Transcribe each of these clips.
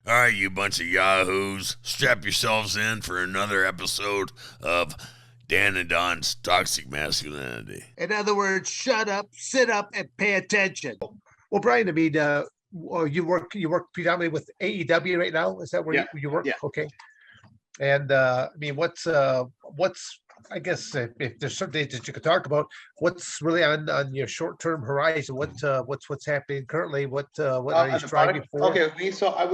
All right, you bunch of yahoos, strap yourselves in for another episode of Dan and Don's Toxic Masculinity. In other words, shut up, sit up, and pay attention. Well, Brian, I mean, you work predominantly with AEW right now. Is that where you work? Yeah. Okay. And I mean, what's I guess if there's something that you could talk about, what's really on your short term horizon? What's happening currently? What are you striving for? Okay, so I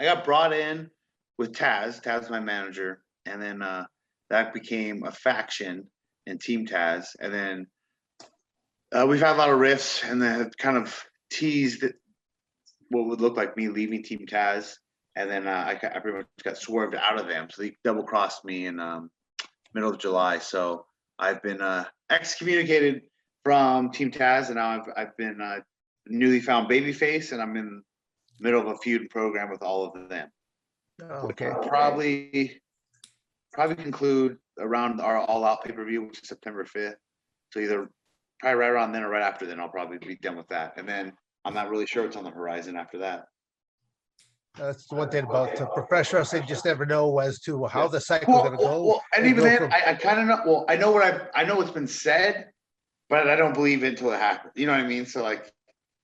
got brought in with Taz my manager, and then that became a faction in Team Taz, and then we've had a lot of rifts, and then kind of teased what would look like me leaving Team Taz, and then I pretty much got swerved out of them, so they double crossed me in middle of July. So I've been excommunicated from Team Taz, and now I've been newly found babyface, and I'm in the middle of a feud program with all of them. Okay. Probably conclude around our All Out pay-per-view, which is September 5th. So either probably right around then or right after then, I'll probably be done with that. And then I'm not really sure what's on the horizon after that. That's the one thing about professional wrestling. You just never know as to how the cycle is going to go. Well, and even then, I kind of know. Well, I know what's been said, but I don't believe it until it happens. You know what I mean? So like,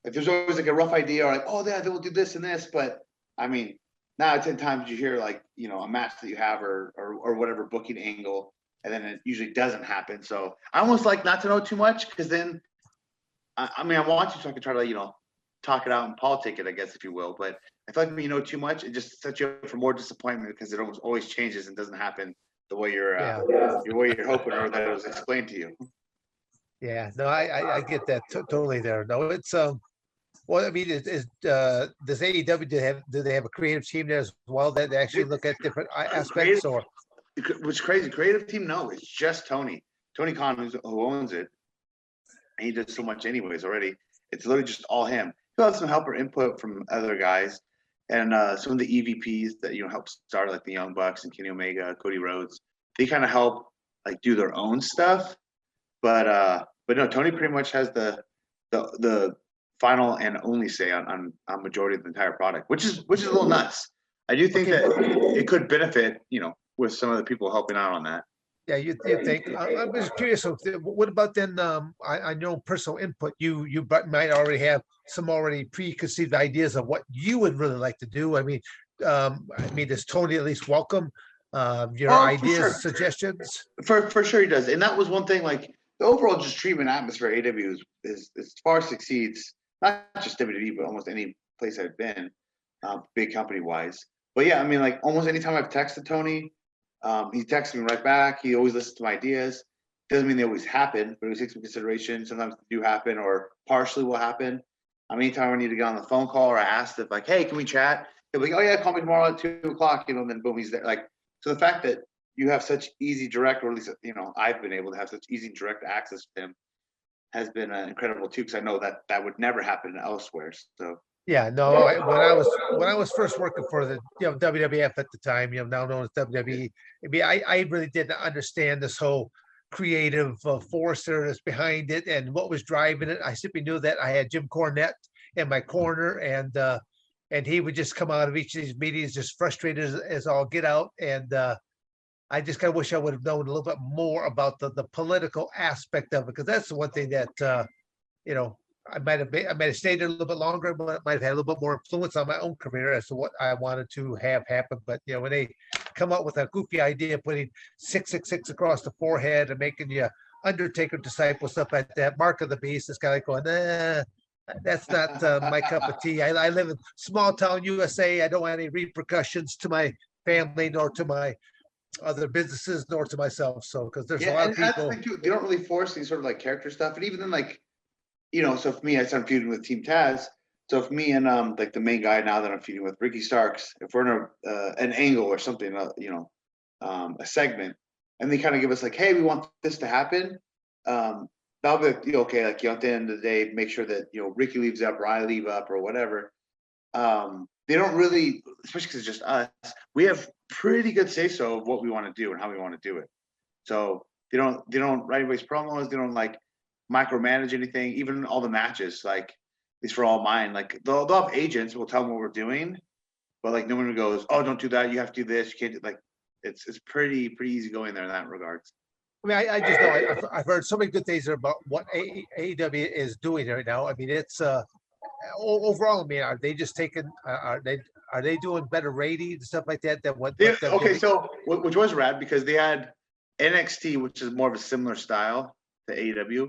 if there's always like a rough idea, or like, oh yeah, they will do this and this, but I mean, 9 out of 10 times you hear like, a match that you have or whatever booking angle, and then it usually doesn't happen. So I almost like not to know too much, because then, I mean, I want you so I can try to talk it out and politic it, I guess, if you will, but I feel like when you know too much, it just sets you up for more disappointment, because it always changes and doesn't happen the way you're hoping, or that it was explained to you. Yeah, no, I get that totally there. No, it's well, I mean, does AEW do they have a creative team there as well that they actually look at different aspects? Or what's crazy, creative team? No, it's just Tony Khan who owns it. And he does so much anyways already. It's literally just all him. He'll have some help or input from other guys, and some of the EVPs that help start, like the Young Bucks and Kenny Omega, Cody Rhodes. They kind of help like do their own stuff, but no, Tony pretty much has the final and only say on majority of the entire product, which is a little nuts. I do think that it could benefit, with some of the people helping out on that. Yeah, you think. I'm just curious. So what about then? I know personal input. You might already have some already preconceived ideas of what you would really like to do. I mean, does Tony at least welcome your ideas, suggestions? For sure he does, and that was one thing. Like the overall just treatment atmosphere at AEW is far exceeds not just WWE, but almost any place I've been, big company wise. But yeah, I mean, like almost anytime I've texted Tony. He texts me right back. He always listens to my ideas. Doesn't mean they always happen, but he takes into consideration. Sometimes they do happen, or partially will happen. Anytime I need to get on the phone call, or I asked if like, hey, can we chat? He'll be like, oh yeah, call me tomorrow at 2:00. And then boom, he's there. Like, so the fact that you have such easy direct, or at least I've been able to have such easy direct access to him, has been incredible too. Because I know that would never happen elsewhere. So. Yeah, no. When I was first working for the WWF at the time, now known as WWE, I really didn't understand this whole creative force there that's behind it and what was driving it. I simply knew that I had Jim Cornette in my corner, and he would just come out of each of these meetings just frustrated as all get out. And I just kind of wish I would have known a little bit more about the political aspect of it, because that's the one thing that I might have stayed there a little bit longer, but it might have had a little bit more influence on my own career as to what I wanted to have happen. But when they come up with a goofy idea, putting 666 across the forehead and making you Undertaker disciple, stuff like that, mark of the beast, it's kind of like going, that's not my cup of tea. I live in small town USA. I don't want any repercussions to my family, nor to my other businesses, nor to myself. So, because there's a lot of people. They don't really force any sort of like character stuff, and even then, like. So for me, I started feuding with Team Taz. So if me and like the main guy now that I'm feuding with, Ricky Starks, if we're in an angle or something, a segment, and they kind of give us like, hey, we want this to happen, that'll be okay. Like at the end of the day, make sure that Ricky leaves up or I leave up or whatever. They don't really, especially because it's just us. We have pretty good say so of what we want to do and how we want to do it. So they don't write anybody's promos. They don't like micromanage anything, even all the matches, like at least for all mine, like they'll have agents who will tell them what we're doing, but like no one goes, oh, don't do that. You have to do this. You can't do like it's pretty easy going there in that regards. I mean, I just know I've heard so many good things about what AEW is doing right now. I mean, it's overall. I mean, are they just taking? Are they doing better ratings and stuff like that than what? Yeah, okay, so which was rad because they had NXT, which is more of a similar style to AEW.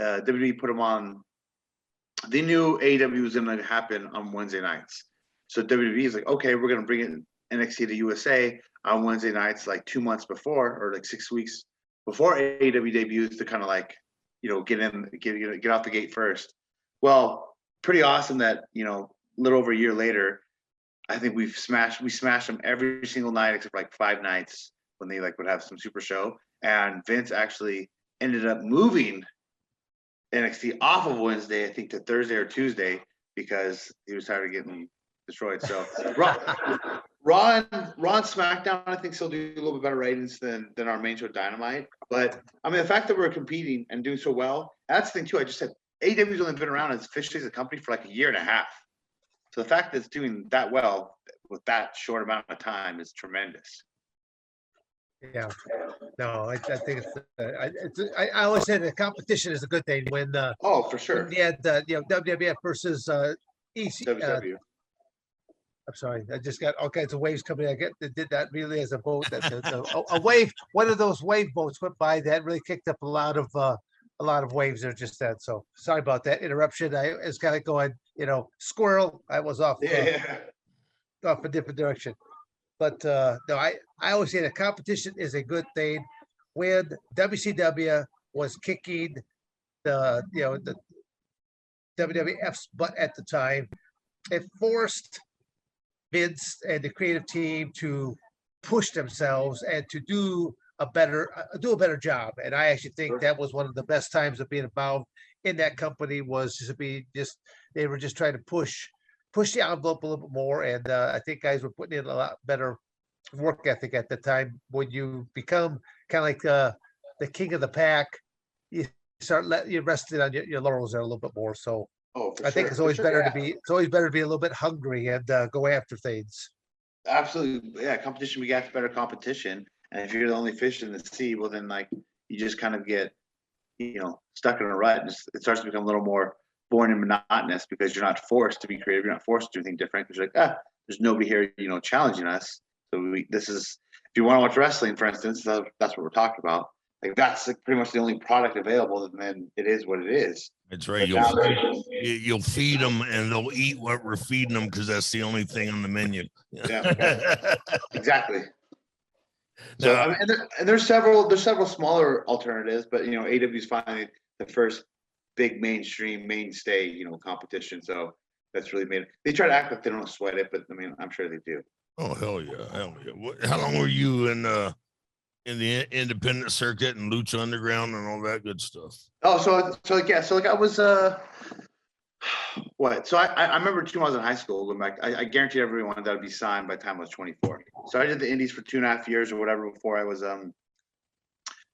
WWE put them on. They knew AEW was going to happen on Wednesday nights, so WWE is like, okay, we're going to bring in NXT to USA on Wednesday nights, like 2 months before, or like 6 weeks before AEW debuts, to kind of like, get out the gate first. Well, pretty awesome that a little over a year later, I think we smashed them every single night except for like 5 nights when they like would have some super show. And Vince actually ended up moving NXT off of Wednesday, I think, to Thursday or Tuesday because he was tired of getting destroyed. So Raw and SmackDown, I think, still do a little bit better ratings than our main show Dynamite. But I mean, the fact that we're competing and doing so well, that's the thing too. I just said AEW's only been around as officially as a company for like a year and a half. So the fact that it's doing that well with that short amount of time is tremendous. Yeah, no, I think I always said the competition is a good thing when for sure. when you had WWF versus WCW. I'm sorry, I just got all kinds of waves coming. I did that really as a boat. A wave, one of those wave boats went by that really kicked up a lot of waves there just then. So sorry about that interruption. I was kind of going, squirrel. I was off off a different direction. But no, I always say the competition is a good thing. When WCW was kicking the WWF's butt at the time, it forced Vince and the creative team to push themselves and to do a better job. And I actually think that was one of the best times of being involved in that company, was they were just trying to push the envelope a little bit more. And I think guys were putting in a lot better work ethic at the time. When you become kind of like the king of the pack, you start you resting on your laurels there a little bit more. So I think it's always better to be a little bit hungry and go after things. Absolutely, yeah. Competition begets better competition, and if you're the only fish in the sea, well, then like you just kind of get stuck in a rut, and it starts to become a little more boring and monotonous because you're not forced to be creative, you're not forced to do anything different because you're like, there's nobody here, challenging us. So this is, if you want to watch wrestling, for instance, that's what we're talking about. Like that's like pretty much the only product available, and then it is what it is. That's right. You'll feed them, and they'll eat what we're feeding them because that's the only thing on the menu. Yeah, exactly. So I mean, and there's several smaller alternatives, but AEW is finally the first big mainstay competition. So that's really made it. They try to act like they don't sweat it, but I mean, I'm sure they do. Oh hell yeah! How long were you in the independent circuit and Lucha Underground and all that good stuff? Oh, so I was what? So I remember when I was in high school. Going back, I guarantee everyone that would be signed by the time I was 24. So I did the Indies for 2.5 years or whatever before I was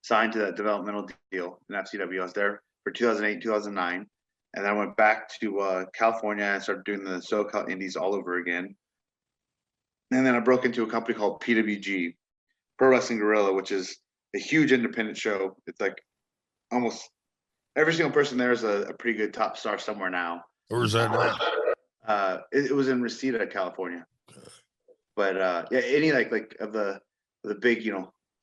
signed to that developmental deal in FCW. I was there for 2008, 2009, and then I went back to California and started doing the SoCal Indies all over again. And then I broke into a company called PWG, Pro Wrestling Guerrilla, which is a huge independent show. It's like almost every single person there is a pretty good top star somewhere now. Where's that at? It was in Reseda, California. But yeah, any like of the big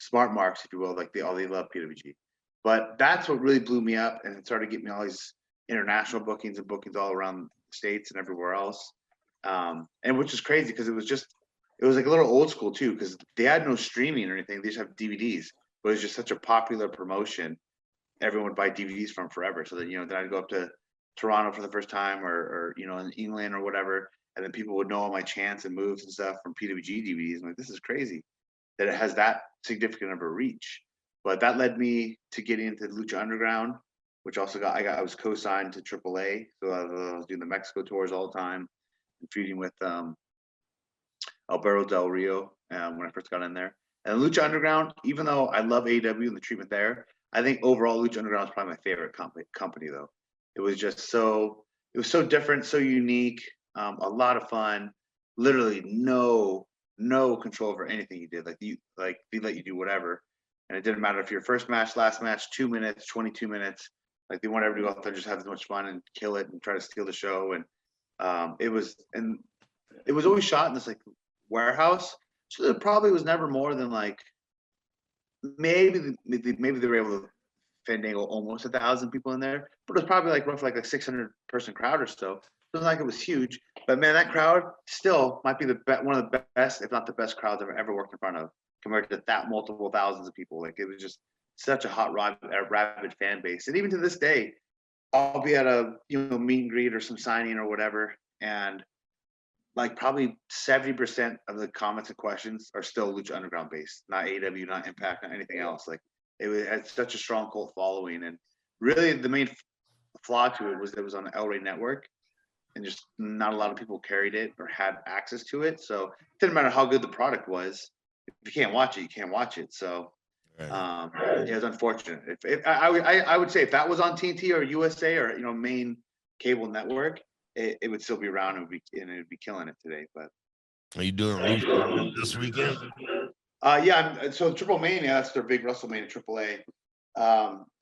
smart marks, if you will, like they love PWG. But that's what really blew me up, and it started getting me all these international bookings and bookings all around the States and everywhere else. And which is crazy because it was like a little old school too, because they had no streaming or anything. They just have DVDs. But it was just such a popular promotion. Everyone would buy DVDs from forever. So that then I'd go up to Toronto for the first time, or in England or whatever, and then people would know all my chants and moves and stuff from PWG DVDs. I'm like, this is crazy that it has that significant of a reach. But that led me to getting into Lucha Underground, which also I was co-signed to AAA, so I was doing the Mexico tours all the time and feuding with Alberto Del Rio when I first got in there. And Lucha Underground, even though I love AEW and the treatment there, I think overall Lucha Underground is probably my favorite company though. It was just so different, so unique, a lot of fun. literally no control over anything you did. They let you do whatever, and it didn't matter if your first match, last match, 2 minutes, 22 minutes. Like they want everybody to go out there, just have as much fun and kill it and try to steal the show. And it was always shot in this like warehouse, so there probably was never more than like maybe they were able to fandangle almost 1,000 people in there, but it was probably like roughly like a 600 person crowd or so. It wasn't like it was huge, but man, that crowd still might be one of the best, if not the best crowds I've ever worked in front of, compared to that multiple thousands of people. Like it was just such a hot, rabid fan base, and even to this day, I'll be at a meet and greet or some signing or whatever, and like probably 70% of the comments and questions are still Lucha Underground based, not AEW, not Impact, not anything else. Like it had such a strong cult following, and really the main flaw to it was that it was on the El Rey network, and just not a lot of people carried it or had access to it. So it didn't matter how good the product was. If you can't watch it, you can't watch it. So yeah, it's unfortunate. I would say if that was on TNT or USA or main cable network, it would still be around and it would be killing it today. But are you doing Lucha this weekend? Yeah. So Triple Mania, that's their big WrestleMania AAA.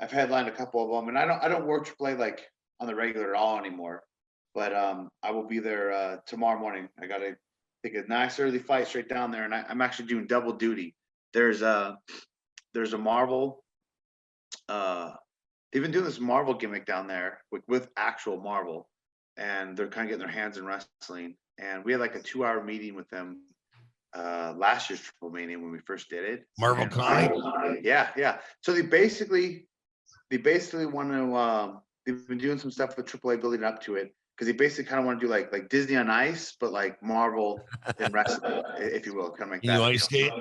I've headlined a couple of them, and I don't work AAA like on the regular at all anymore. But I will be there tomorrow morning. I got to take a nice early flight straight down there, and I'm actually doing double duty. There's a Marvel. They've been doing this Marvel gimmick down there with actual Marvel, and they're kind of getting their hands in wrestling. And we had like a 2-hour meeting with them last year's Triple Mania when we first did it. Marvel Con. Yeah. So they basically want to. They've been doing some stuff with AAA building up to it, because they basically kind of want to do like Disney on Ice, but like Marvel in wrestling, if you will, kind of like Can you ice skate?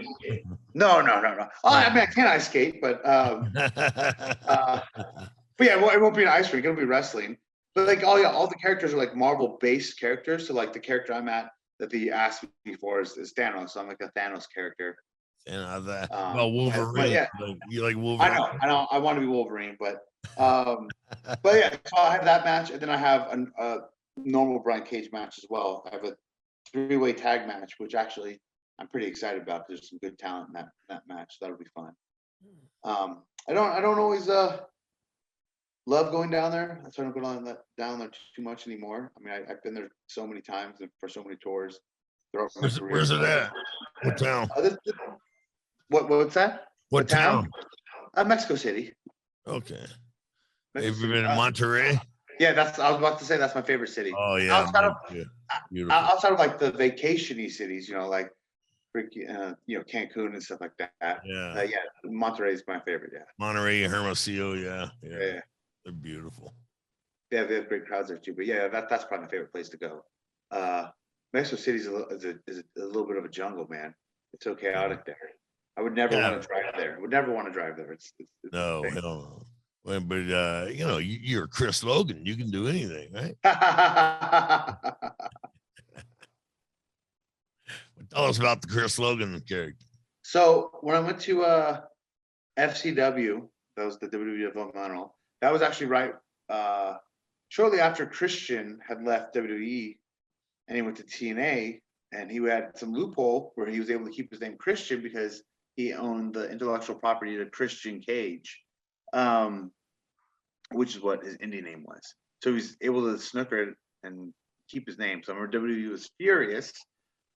No. Oh, I mean, I can ice skate, but yeah, well, it won't be an ice rink. It'll be wrestling. But like, all the characters are like Marvel-based characters. So like the character I'm at that they asked me for is Thanos. So I'm like a Thanos character. And Wolverine. Yeah, you like Wolverine? I know. I want to be Wolverine, but yeah. So I have that match, and then I have a normal Brian Cage match as well. I have a 3-way tag match, which actually I'm pretty excited about. There's some good talent in that match. That'll be fun. I don't always love going down there. I don't go down there too much anymore. I mean, I've been there so many times and for so many tours. Where's it at? What town? What's that? What town? Mexico City. Okay. Have you been in Monterrey? Yeah, I was about to say that's my favorite city. Oh yeah, outside of like the vacation-y cities, like Cancun and stuff like that. Yeah. Monterrey is my favorite. Yeah. Monterrey, Hermosillo. Yeah. They're beautiful. Yeah, they have great crowds there too. But yeah, that's probably my favorite place to go. Mexico City is a little bit of a jungle, man. It's so chaotic there. I would never want to drive there. It's no, hell no. Well, but you're Chris Logan. You can do anything, right? Tell us about the Chris Logan character. So when I went to FCW, that was the WWE developmental. That was actually right shortly after Christian had left WWE, and he went to TNA, and he had some loophole where he was able to keep his name Christian because he owned the intellectual property to Christian Cage, which is what his indie name was. So he was able to snooker it and keep his name. So I remember WWE was furious,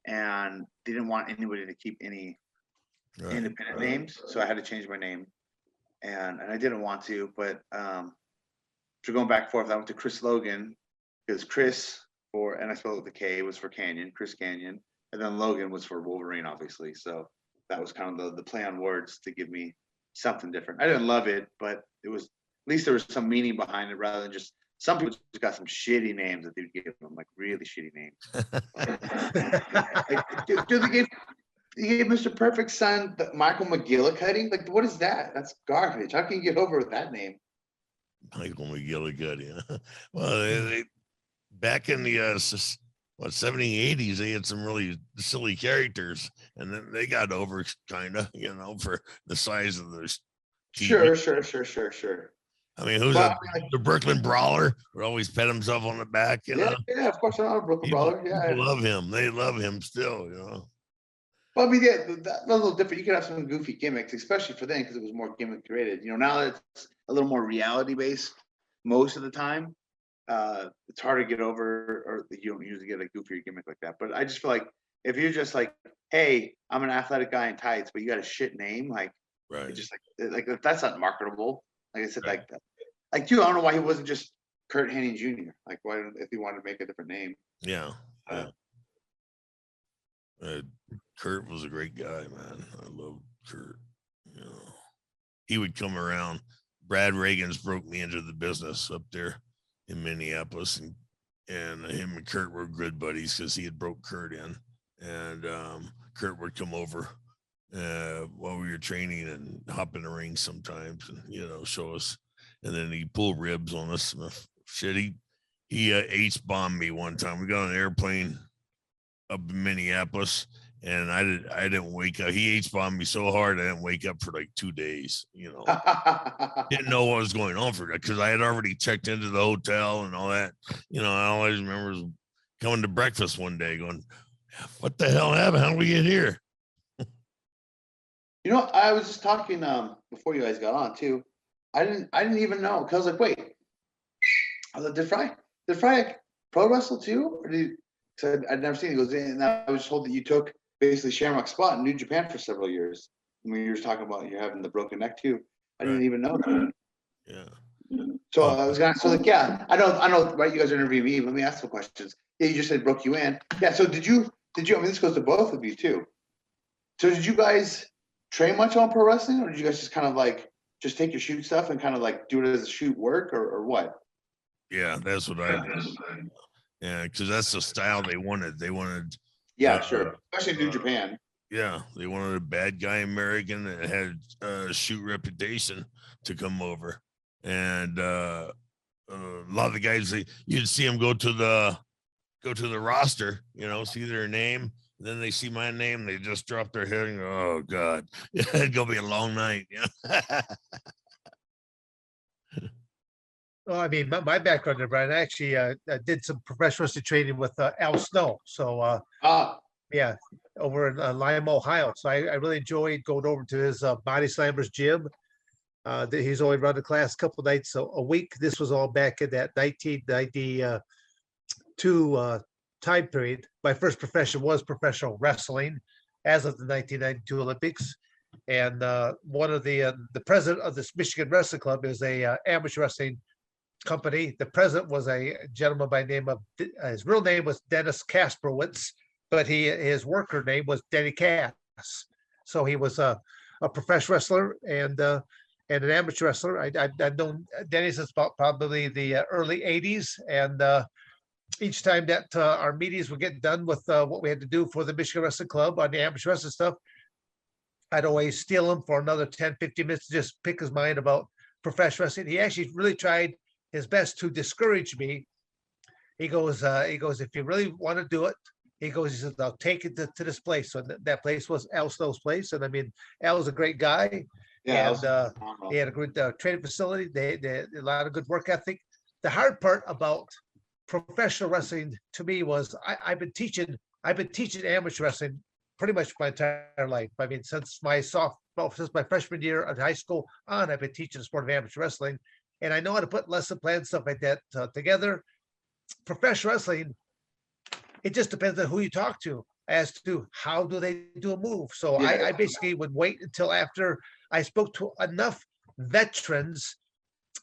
and they didn't want anybody to keep any independent names. So I had to change my name, and I didn't want to, but after going back and forth, I went to Chris Logan, because Chris and I spelled it with a K, was for Canyon, Chris Canyon, and then Logan was for Wolverine, obviously. So that was kind of the play on words to give me something different. I didn't love it, but it was, at least there was some meaning behind it, rather than just, some people just got some shitty names that they would give them, like really shitty names. Dude, they gave Mr. Perfect's son Michael McGillicuddy. Like, what is that? That's garbage. How can you get over with that name? Michael McGillicuddy. Well, they back in the 70s, 80s, they had some really silly characters, and then they got over kind of, for the size of their TV. Sure. I mean, who's But, the Brooklyn Brawler would always pat himself on the back. You know? yeah, of course, I'm a Brooklyn Brawler. Yeah, people love him. They love him still. You know. Well, I mean, yeah, that's a little different. You could have some goofy gimmicks, especially for then, because it was more gimmick created. You know, now that it's a little more reality based most of the time, it's hard to get over, or you don't usually get a goofier gimmick like that. But I just feel like if you're just like, hey, I'm an athletic guy in tights, but you got a shit name, like, Right. it's just like that's not marketable. Like I said, Right. like too, I don't know why he wasn't just Curt Hennig Jr. Like, why if he wanted to make a different name? Yeah. Curt was a great guy, man. I love Curt. You know, he would come around. Brad Reagan's broke me into the business up there in Minneapolis, and him and Curt were good buddies because he had broke Curt in, and Curt would come over while we were training and hop in the ring sometimes, and show us, and then he pull ribs on us. Shit, he H-bombed me one time. We got on an airplane up in Minneapolis, and I didn't wake up. He H-bombed me so hard I didn't wake up for like 2 days. Didn't know what was going on for that because I had already checked into the hotel and all that. I always remember coming to breakfast one day going, "What the hell happened? How did we get here?" I was just talking before you guys got on too. I didn't even know because I was like, wait, did Frye pro wrestle too? Or I'd never seen it. He goes in, and I was told that you took basically Shamrock's spot in New Japan for several years. When you were talking about you having the broken neck too, I didn't even know that. Yeah. So I was gonna yeah, I know, right? You guys are interviewing me. Let me ask some questions. Yeah, you just said broke you in. Yeah. So did you? I mean, this goes to both of you too. So did you guys train much on pro wrestling, or did you guys just kind of like just take your shoot stuff and kind of like do it as a shoot work, or what? Yeah, that's what I did. Yeah, because that's the style they wanted. They wanted. Yeah, sure. Especially New Japan. Yeah, they wanted a bad guy American that had a shoot reputation to come over, and a lot of the guys you'd see them go to the roster, see their name. Then they see my name, they just drop their head and go, "Oh God, it's gonna be a long night." Well, I mean, my background there, Brian, I actually did some professional wrestling training with Al Snow. So, yeah, over in Lima, Ohio. So I really enjoyed going over to his Body Slammers gym. He's only run the class a couple nights a week. This was all back in that 1992 time period. My first profession was professional wrestling as of the 1992 Olympics. And one of the president of this Michigan Wrestling Club is a amateur wrestling company. The president was a gentleman by name of, his real name was Dennis Kasprowitz, but his worker name was Denny Cass. So he was a professional wrestler and an amateur wrestler. I've known Denny since probably the early 80s. And each time that our meetings would get done with what we had to do for the Michigan Wrestling Club on the amateur wrestling stuff, I'd always steal him for another 10, 15 minutes to just pick his mind about professional wrestling. He actually really tried his best to discourage me. He goes, if you really want to do it, he says, I'll take it to this place. So that place was Al Snow's place. And I mean, Al was a great guy. Yeah, and he had a good training facility. They had a lot of good work ethic. The hard part about professional wrestling to me was I've been teaching amateur wrestling pretty much my entire life. I mean, since my freshman year of high school on, I've been teaching the sport of amateur wrestling, and I know how to put lesson plans, stuff like that together. Professional wrestling, it just depends on who you talk to as to how do they do a move. So yeah. I basically would wait until after I spoke to enough veterans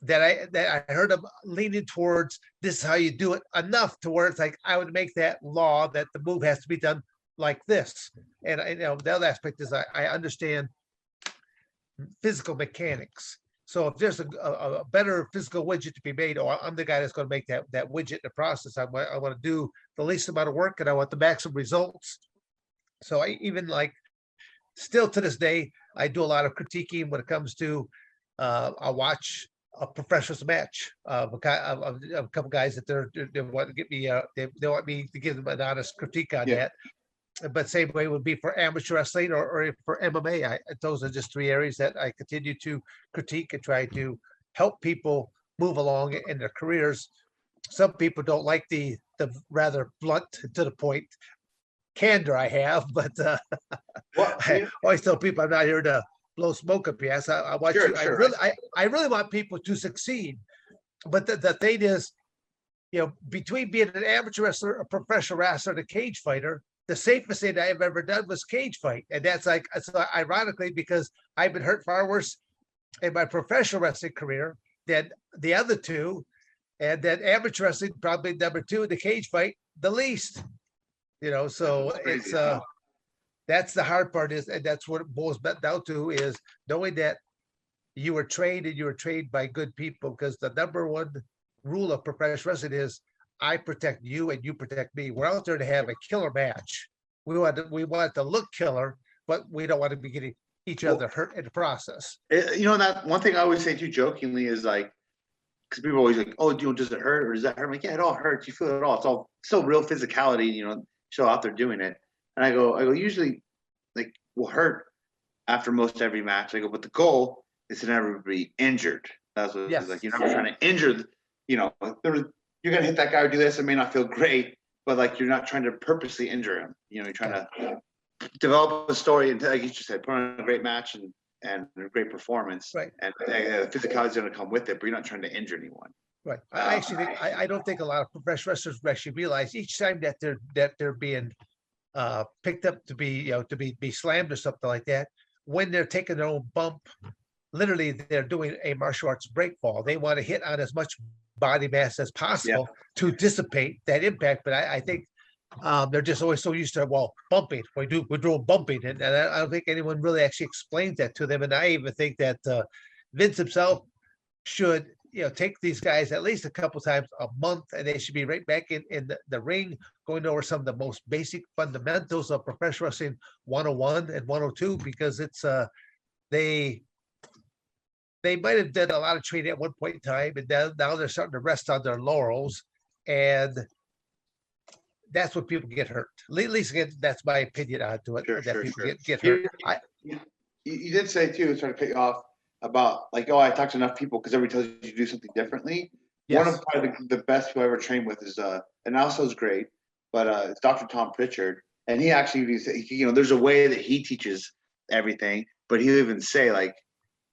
that I heard them leaning towards this is how you do it enough to where it's like I would make that law that the move has to be done like this. And the other aspect is I understand physical mechanics. So if there's a better physical widget to be made, or I'm the guy that's going to make that widget in the process. I want to do the least amount of work and I want the maximum results. So I even like still to this day, I do a lot of critiquing when it comes to I'll watch a professional match of a couple guys that they want to get me they want me to give them an honest critique on that. But same way would be for amateur wrestling or for MMA. Those are just three areas that I continue to critique and try to help people move along in their careers. Some people don't like the rather blunt, to the point candor I have, but I always tell people I'm not here to blow smoke up your ass. I want Sure, you. sure. I really want people to succeed. But the thing is, between being an amateur wrestler, a professional wrestler, and a cage fighter, the safest thing I've ever done was cage fight. And that's like, so ironically, because I've been hurt far worse in my professional wrestling career than the other two. And then amateur wrestling, probably number two, the cage fight, the least, so it's, that's the hard part is, and that's what it boils down to, is knowing that you were trained and you were trained by good people, because the number one rule of professional wrestling is I protect you and you protect me. We're out there to have a killer match. We want to look killer, but we don't want to be getting each other hurt in the process. That one thing I always say too, jokingly, is like, because people are always like, oh, does it hurt or does that hurt? I'm like, yeah, it all hurts. You feel it all. It's all still real physicality, still out there doing it. And I go, usually, like, will hurt after most every match. I go, but the goal is to never be injured. That's what it's like. You're never trying to injure. You're gonna hit that guy or do this. It may not feel great, but like you're not trying to purposely injure him. You're trying to develop a story and, like you just said, put on a great match and a great performance. Right. And the physicality is going to come with it, but you're not trying to injure anyone. Right. I actually think I don't think a lot of professional wrestlers actually realize each time that they're being picked up to be slammed or something like that, when they're taking their own bump, literally they're doing a martial arts break fall. They want to hit on as much body mass as possible to dissipate that impact. But I think they're just always so used to, bumping. We're doing bumping, and I don't think anyone really actually explains that to them. And I even think that Vince himself should take these guys at least a couple times a month, and they should be right back in the ring, going over some of the most basic fundamentals of professional wrestling 101 and 102, because it's they might have done a lot of training at one point in time, and now they're starting to rest on their laurels, and that's when people get hurt. At least, again, that's my opinion onto it. People get hurt. You did say too, sorry to cut you off, about like, I talked to enough people because everybody tells you to do something differently. Yes. One of probably the best people I ever trained with is, and also is great, but it's Dr. Tom Pritchard, and he actually, there's a way that he teaches everything, but he'll even say like,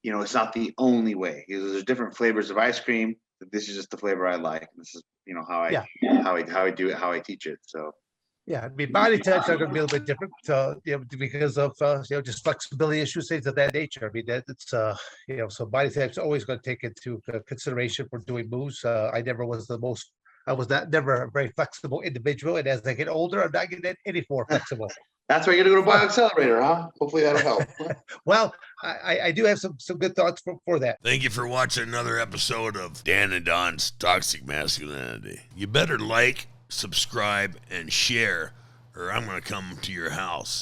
it's not the only way. There's different flavors of ice cream. This is just the flavor I like. This is, how I do it, how I teach it. So. Yeah, I mean, body types are going to be a little bit different, because of just flexibility issues, things of that nature. I mean, it's so body types are always going to take into consideration for doing moves. I was never a very flexible individual, and as I get older, I'm not getting any more flexible. That's why you're gonna go to Bio Accelerator, huh? Hopefully that'll help. Well, I do have some good thoughts for that. Thank you for watching another episode of Dan and Don's Toxic Masculinity. You better like, subscribe, and share, or I'm gonna come to your house.